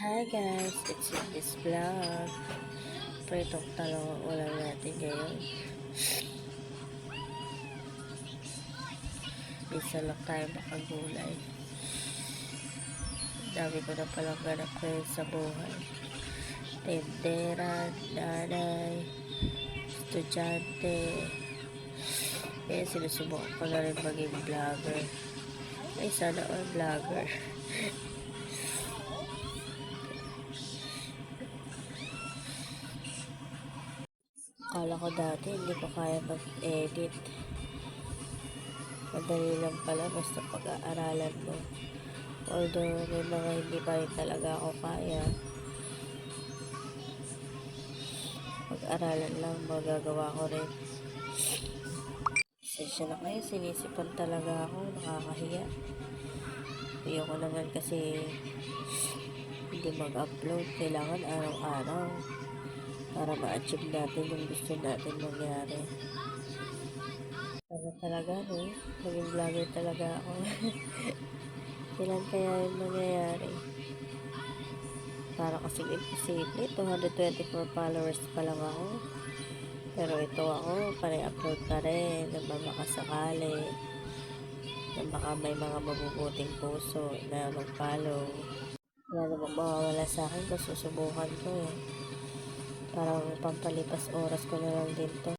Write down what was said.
Hi guys, it's in this vlog. Pritong talong ang ulam natin ngayon. Bisa lang tayo makagulay. Dami ko na palang ganap ngayon sa buhay. Tendera, nanay, estudyante. Kaya sinusubukan ko na rin maging vlogger. Ay, sana all vlogger. Akala ko dati hindi ko kaya mag-edit. Madali lang pala basta pag-aaralan mo. Although may mga hindi pa rin talaga ako kaya. Pag-aralan lang magagawa ko rin. Sensya na kayo, sinisipan talaga ako, nakakahiya. Ayoko naman kasi hindi mag-upload. Kailangan araw-araw para ma-achieve natin yung gusto natin mangyari. Talaga, no? Maging vlogger talaga ako. Kailan kaya yung mangyayari? Para kasing imposible. 224 followers pa lang ako. Pero ito ako, pare-upload pa rin. Nang makasakali. Nang baka may mga mabubuting puso na mag-follow. Wala namang mawawala sa akin kung susubukan ko eh. Parang pampalipas oras ko na lang din to.